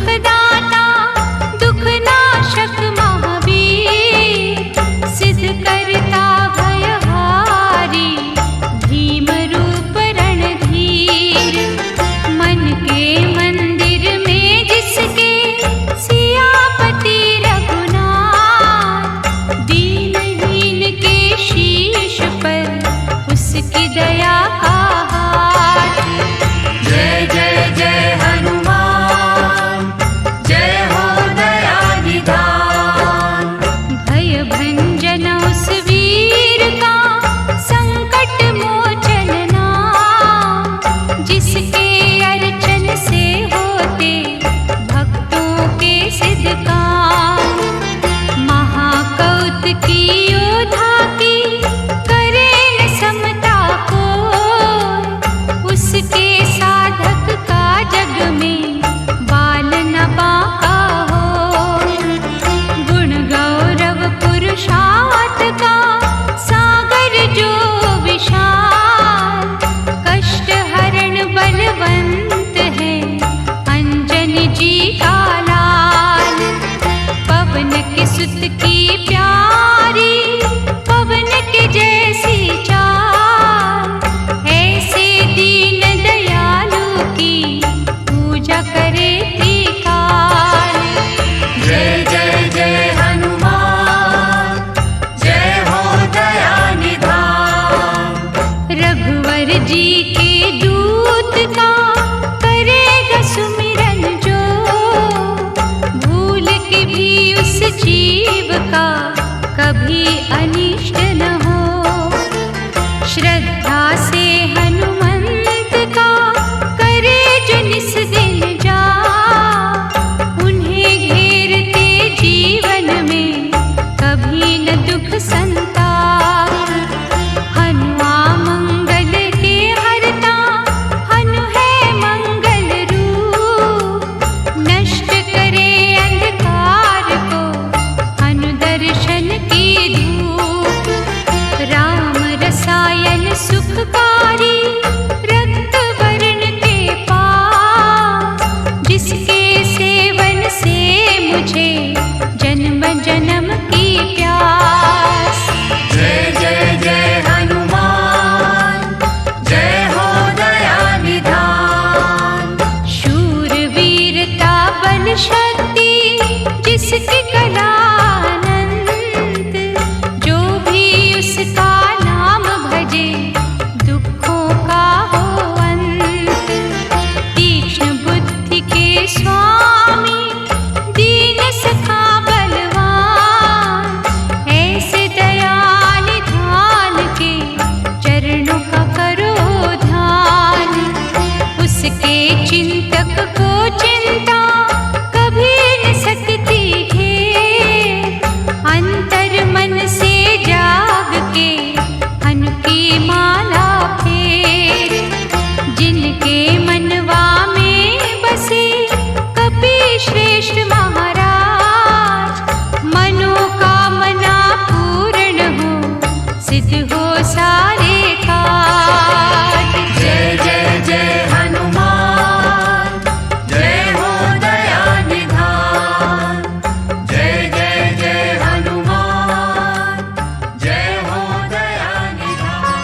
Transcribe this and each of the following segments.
सुखदाता दुख नाशक महावीर, सिद्ध करता भयहारी भीम रूप रणधीर। मन के मंदिर में जिसके सियापति रघुनाथ, दीनहीन के शीश पर उसकी दया का हाथ। जय जय जय हनुमान, जय हो दया निधान। भय भंजन उस वीर का संकट मोचन नाम, जिसके अर्चन से होते भक्तों के सिद्ध काम। महाकौतुकी योद्धा की करे न समता को, उसके साधक का जग में बाल न बाका हो। गुण गौरव पुरुषार्थ का सागर जो विशाल, कष्ट हरण बलवंत है अंजनी जी का लाल। पवन के सुत की प्यारी, पवन के जैसी चाल, ऐसे दीन दयालु की पूजा करे त्रिकाल। जय जय जय हनुमान, जय हो दया निधान। रघुवर जी के दूत का करेगा सुमिरन जो, भूल के भी उस जीव का कभी अनिष्ट न हो। श्रद्धा से हनुमंत का करे जो निस दिन जा, उन्हें घेरते जीवन में कभी न दुख संताप। हनुआ मंगल के हरता, हनु है मंगल रूप, नष्ट करे अंधकार को हनु दर्शन की धूप। राम रसायन सुखकारी, रक्त वर्ण के पास, जिसके सेवन से मुझे जन्म जन्म की प्यास। जय जय जय हनुमान, जय हो दया निधान। शूर वीरता बल शक्ति जिसकी कला अनंत, जो भी उसका नाम भजे दुखों का हो अंत। तीक्ष्ण बुद्धि के स्वामी, दीन सखा बलवान, ऐसे दया निधान के चरणों का करो ध्यान। उसके चिंतक को चिंता कभी न सकती घेर, अंतर मन से जाग के हनु की माला फेर। जिनके मनवा में बसे कपि श्रेष्ठ महाराज, मनोकामना पूर्ण हो सिद्ध हो सारे काज। जय जय जय हनुमान, जय हो दया निधान। जय जय जय हनुमान, जय हो दया निधान।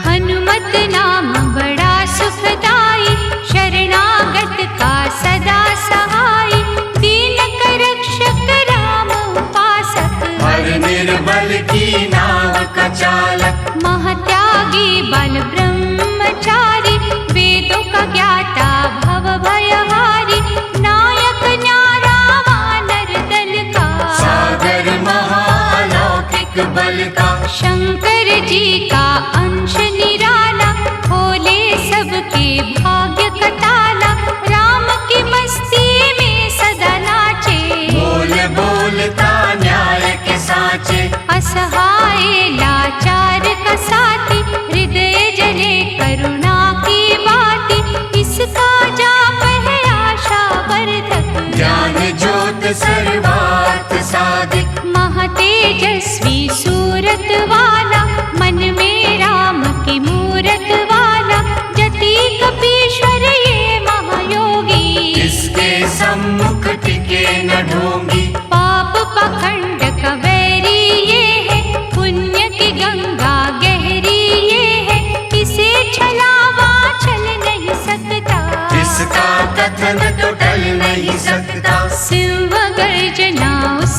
हनुमत नाम बड़ा सुखदाई, शरणागत का सदा सहाय। दीन कर रक्षक राम उपासक, हर निर्बल की नाव का चालक। महत्यागी बल ब्रह्मचारी, वेदों का ज्ञाता भव भयहारी। नायक न्यारा वानर दल का, सागर महालौकिक बल का। शंकर जी का अंश निराला, खोले सबके भाग्य का ताला। राम की मस्ती में सदा नाचे, बोल बोलता न्याय के साचे। असहाय लाचार का साथी, हृदय जले करुणा की बाती। इसका जाप है आशा वर्धक, ज्ञान ज्योत सर्वार्थ साधक।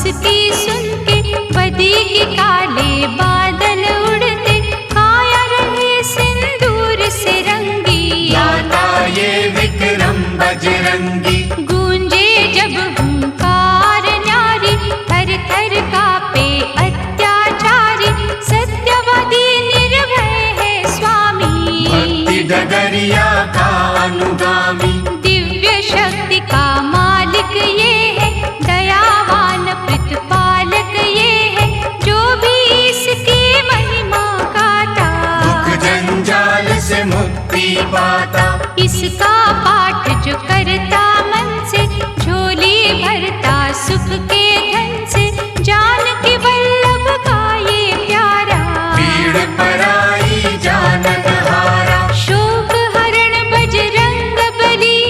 उसकी सुन के बदी के काले बादल उड़ते, काया रहे सिंदूर से रंगी। गाता ये विक्रम बजरंगी, गूंजे जब हुंकार न्यारी, थर थर कांपे अत्याचारी। सत्यवादी निर्भय है स्वामी, भक्ति डगरिया का अनुगामी। दिव्य शक्ति का मालिक ये है, दयावान प्रतिपालक ये है, जो भी इसकी महिमा गाता दुख जंजाल से मुक्ति पाता। इसका पाठ जो करता मन से, झोली भरता सुख के धन से। जानकी वल्लभ का ये प्यारा, पीड़ पराई जानत हारा। शोक हरण बजरंग बली,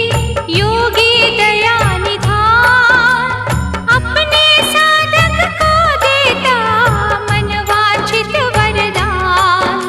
योगी दया निधान। अपने साधक को देता मन वांछित वरदान।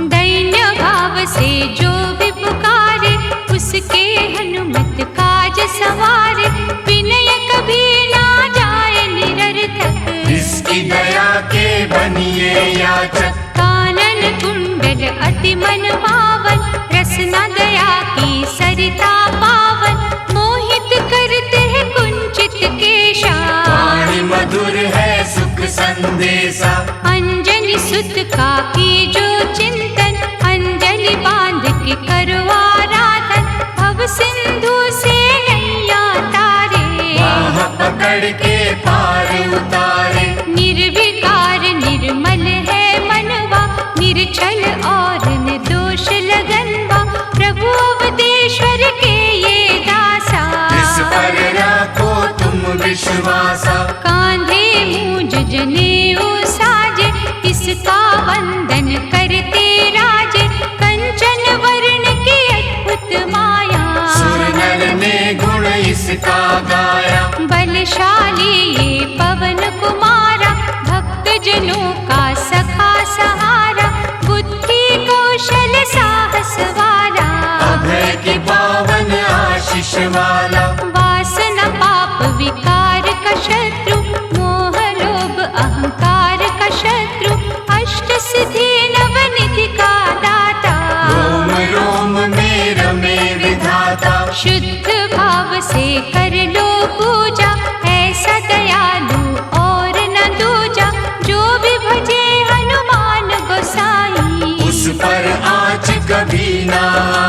दैन्य भाव से जो भी पुकारे, उसके हनुमत काज सवारे। विनय कभी ना जाए निरर्थक, इसकी दया के बनिए याचक। कानन कुंडल अति मन भावन, रसना दया की सरिता पावन। मोहित करते हैं कुंचित केशा, वाणी मधुर है सुख संदेशा। अंजनी सुत का की जो चिंतन, अंजलि बांध के करो आराधन। भव सिंधु से नैया तारे, बाह पकड़ के पार उतारे। निर्विकार निर्मल है मनवा, निरछल और निर्दोष लगनवा। प्रभु अवधेश्वर के ये दासा, इस पर राखो तुम विश्वासा। कांधे मूंज जनेऊ साजे, इसका वंदन करते राजे। कंचन वर्ण की अद्भुत माया, सुर नर ने गुण इसका गाया। बलशाली ये पवन कुमारा, भक्त जनों का सखा सहारा। बुद्धि कौशल साहस वाला, अभय की पावन आशीष वाला। वासना पाप विकार का शत्रु, मोह लोभ अहंकार का शत्रु। अष्ट सिद्धि नवनिधि का दाता, रोम रोम में रमे विधाता। शुद्ध भाव से कर लो पूजा, ऐसा दयालु और न दूजा। जो भी भजे हनुमान गोसाई, उस पर आँच कभी ना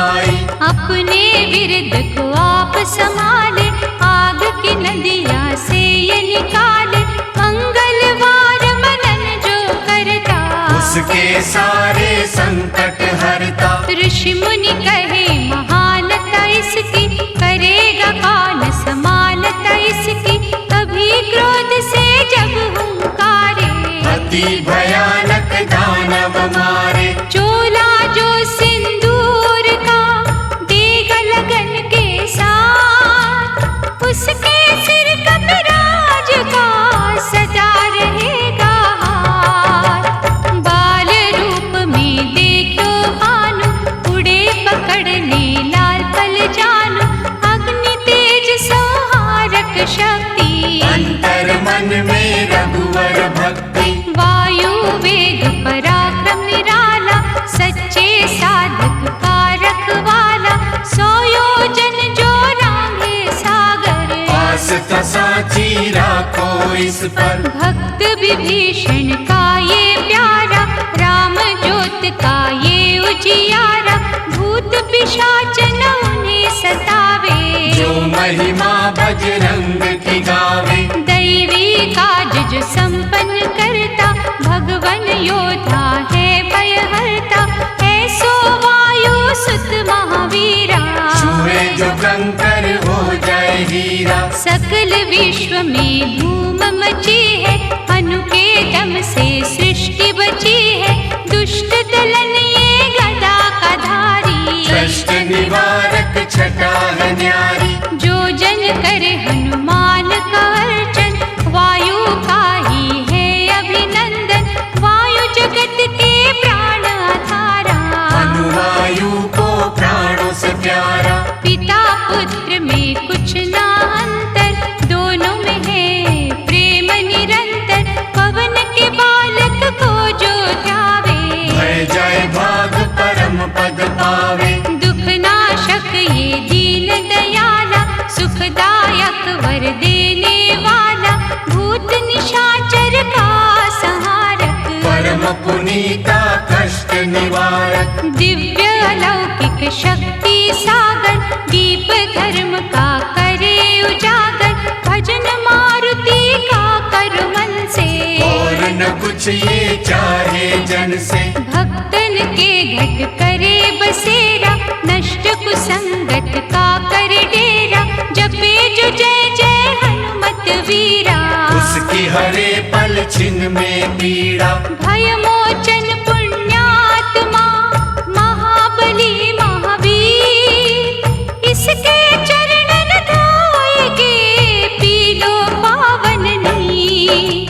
आई। अपने विरध को आप संभाले, आग की नदिया से ये निकाले। मंगलवार मनन जो करता, उसके सारे संकट हरता। ऋषि मुनि कहे महानता इसकी, करेगा काल समानता इसकी। कभी क्रोध से जब हुंकारे, अति भयानक दानव मारे। चोला जो सिंदूर का, देगा लगन के साथ। उसके सिर कपिराज का सदा रहेगा हाथ। बाल रूप में देखो भानु, उड़े पकड़ने लाल पल जानू। अग्नि तेज संहारक शक्ति, अंतर मन में रघुवर भक्ति। वायु वेग पराक्रम निराला, सच्चे साधक का रखवाला। 100 योजन जो रांगे सागर, पास साची राखो इस पर। भक्त विभीषण का ये प्यारा, राम ज्योत का ये उजियारा। भूत पिशाच न उन्हें सतावे, जो महिमा बजरंग की गावे। दैवी काज जो संपन्न करता, भगवन योद्धा है भयहरता। ऐसो वायु सुत महावीरा, छुए जो कंकर हो जाए हीरा। सकल विश्व में धूम मची है, हनु के दम से सृष्टि बची है। दुष्ट दलन ये गदा का धारी, कष्ट निवारक छटा है न्यारी। जो जन करे हनुमान का अर्चन, वायु का ही है अभिनंदन। वायु जगत के प्राण आधारा, अनुवायु को प्राणों से प्यारा। पिता पुत्र में कुछ ना अंतर, दोनों में है प्रेम पुनीता कष्ट निवारक। दिव्य अलौकिक शक्ति सागर, दीप धर्म का करे उजागर। भजन मारुति का कर मन से, और न कुछ ये चाहे जन से। भक्तन के घट करे बसेरा, नष्ट कुसंगत का कर डेरा। जपे जो जय जय हनुमत वीरा, उसकी हरे पल छिन में पीड़ा। भय मोचन पुण्यात्मा, महाबली महावीर। इसके चरणन धोएगे, पी लो पावन नीर।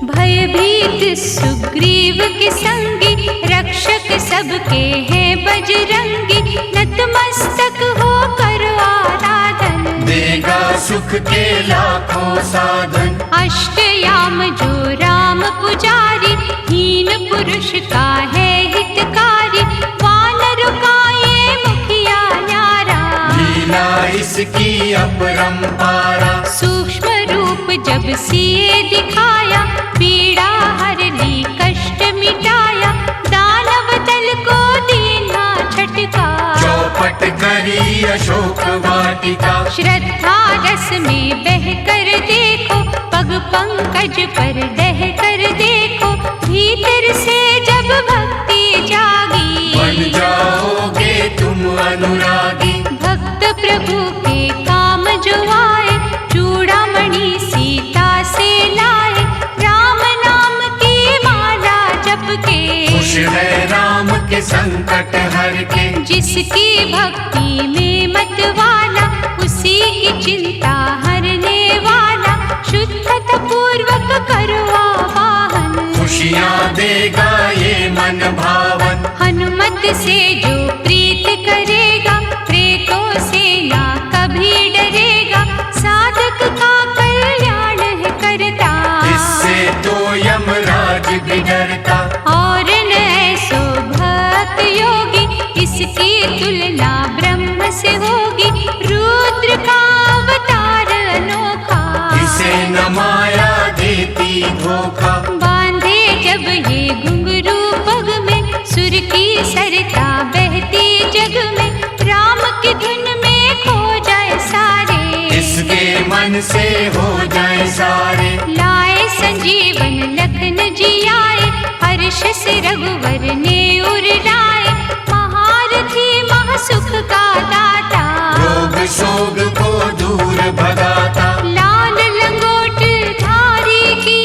भयभीत सुग्रीव के संगी, रक्षक सबके हैं बजरंगी। नतमस्तक हो करो आराधन, देगा सुख के लाखों साधन। अष्टयाम जो राम पुजारी, हीन पुरुष का है हितकारी। वानर का ये मुखिया न्यारा, लीला इसकी अपरंपारा। सूक्ष्म रूप जब सिए दिखाया, पीड़ा हर ली कष्ट मिटाया। दानव दल को दीना झटका, चौपट करी अशोक वाटिका। श्रद्धा रस में बह कर देखो, पग पंकज पर दह कर देखो। भीतर से जब भक्ति जागी, बन जाओगे तुम अनुरागी। भक्त प्रभु के काम जो आए, चूड़ामणि सीता से लाए। राम नाम की माला जप के, खुश है राम के संकट हर के। जिसकी भक्ति में मत वाला, उसी की चिंता हरने वाला। शुद्धता पूर्वक करो आवाहन, खुशियाँ देगा ये मन भावन। हनुमत से जो प्रीत करेगा, प्रेतों से ना कभी डरेगा। साधक का कल्याण है करता, इससे तो यमराज भी डरता। और न ऐसो भक्त योगी, इसकी तुलना ब्रह्म से होगी। रुद्र का अवतार अनोखा, इसे न माया देती धोखा। बांधे जब ये घुंघरू पग में, सुर की सरता बहती जग में। राम की धुन में खो जाए सारे, इसके मन से हो जाए सारे। लाए संजीवन लखन जी आए, हर्ष से रघुवर ने उर लाए। महारथी महासुख का दाता, रोग शोक को दूर भगाता। लाल लंगोट धारी की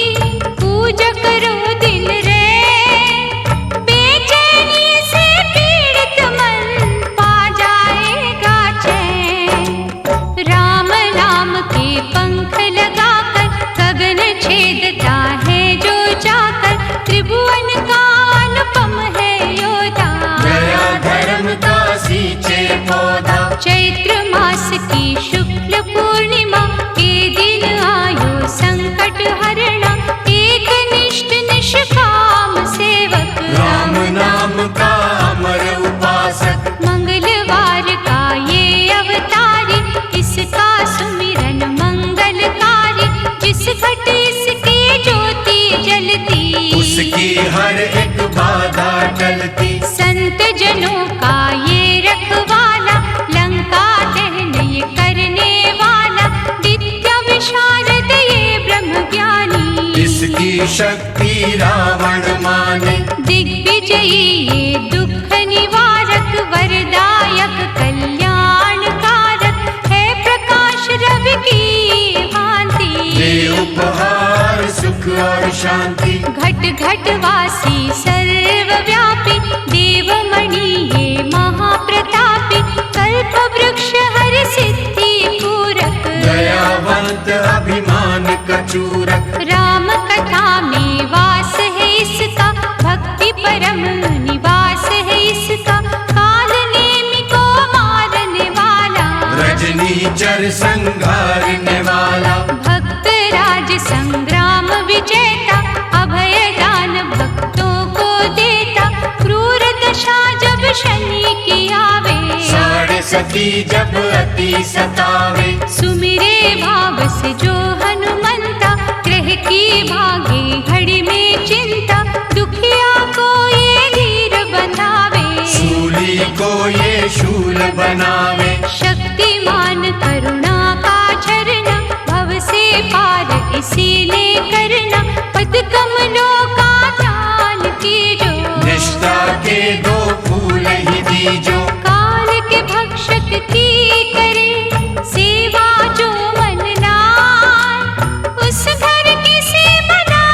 पूजा करो दिन रे। बेचैनी से पीड़ित मन पा जाएगा चैन। राम नाम के पंख लगाकर, गगन छेदता है जो जाकर। त्रिभुवन का अनुपम है योद्धा, गया धर्म का सींचे पौधा। चैत्र मास की शुक्ल पूर्णिमा के दिन आयो संकट हरणा। एक निष्ठ निष्काम सेवक, राम नाम का अमर उपासक। मंगलवार का ये अवतारी, इसका सुमिरन मंगलकारी। जिस घट इसकी ज्योति जलती, उसकी हर एक बाधा टलती। संत जनों का ये रखवाला, लंका दहन ये करने वाला। विद्या विशारद ये ब्रह्म ज्ञानी, इसकी शक्ति रावण माने। दिग्विजयी ये दुख निवारक, वरदायक कल्याणकारक। है प्रकाश रवि की भांति, दे उपहार सुख और शांति। घट घट वासी सर्वव्यापी, देवमणि ये महाप्रतापी। कल्प वृक्ष हर सिद्धि पूरक, दयावंत अभिमान कचूरक। राम कथा में वास है इसका, भक्ति परम निवास है इसका। काल नेमि को मारने वाला, रजनीचर संघारने वाला। भक्त राज संग्राम विजेता, अभय दान भक्तों को देता। क्रूर दशा जब शनि की आवे, साढ़े सती जब अति सतावे। सुमिरे भाव से जो हनुमंता, ग्रह की भागे घड़ी में चिंता। दुखिया बनावे। शक्तिमान करुणा का झरना, भव से पार इसी ने करना। पद कमलों का ध्यान कीजो, निष्ठा के दो फूल ही दीजो। काल के भक्षक की करे सेवा जो मन लाए। उस घर की से बना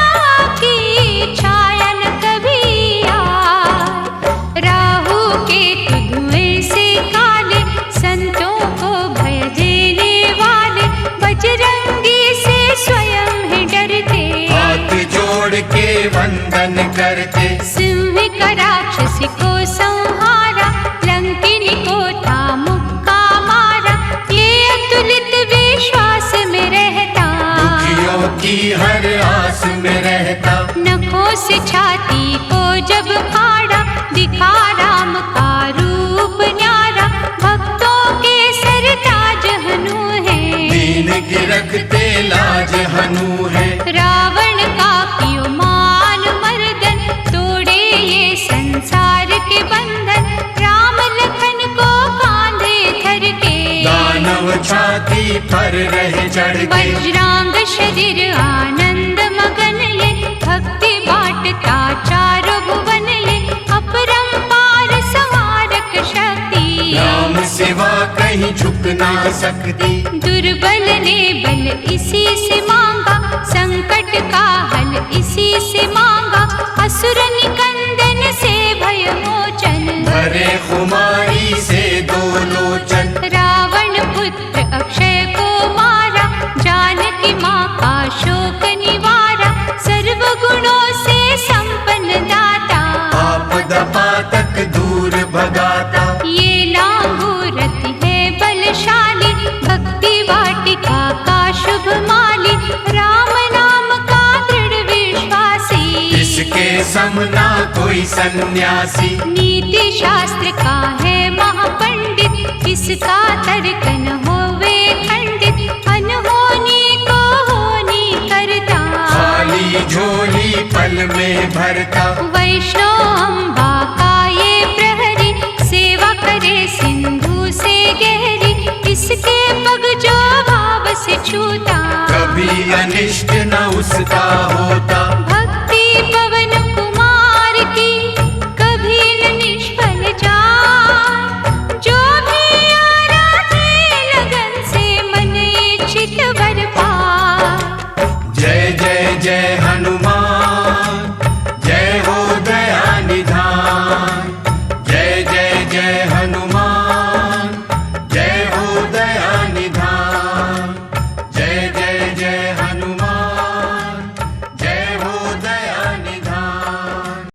की छाया न कभी आए। राहु के धुएं से काले, संतों को भय देने वाले। बजरंगी से स्वयं ही डरते, हाथ जोड़ के वंदन करते। सिंह का राक्षसी को संहारा, लंकिनी को था मुक्का मारा। ये अतुलित विश्वास में रहता, दुखियों की हर आस में रहता। नखों से छाती को जब फाड़ा, दिखा राम का रूप न्यारा। भक्तों के सरताज हनु है, दीन की रखते लाज हनु है। रावण का कियो मान मर्दन, तोड़े ये संसार के बंधन। राम लखन को कांधे धर के, दानव छाती पर रहे चढ़ के। वज्रांग शरीर आनंद मगन ये, भक्ति बाटता चारों भुवन ये। अपरंपार संहारक शक्ति, राम सिवा कहीं झुक ना सकती। दुर्बल ने बल इसी से मांगा, संकट का हल इसी से मांगा। असुर निकंदन से भय मोचन, भरे खुमारी से दो लोचन। रावण पुत्र अक्षय को मारा, जानकी माँ का शोक निवारा। सर्व गुणों से संपन्न दाता, आपद पातक दूर भगाता। ये लांगूरथ है बलशाली, भक्ति वाटिका का शुभ माली। राम नाम का दृढ़ विश्वासी, इसके समना कोई सन्यासी। नीति शास्त्र का है महापंडित, इसका तर्क न होवे खंडित। अनहोनी को होनी करता, खाली झोली पल में भरता। वैष्णव अम्बा का ये प्रहरी, सेवा करे सिंधु से गहरी। इसके पग जो भाव से छूता, कभी अनिष्ट न उसका होता।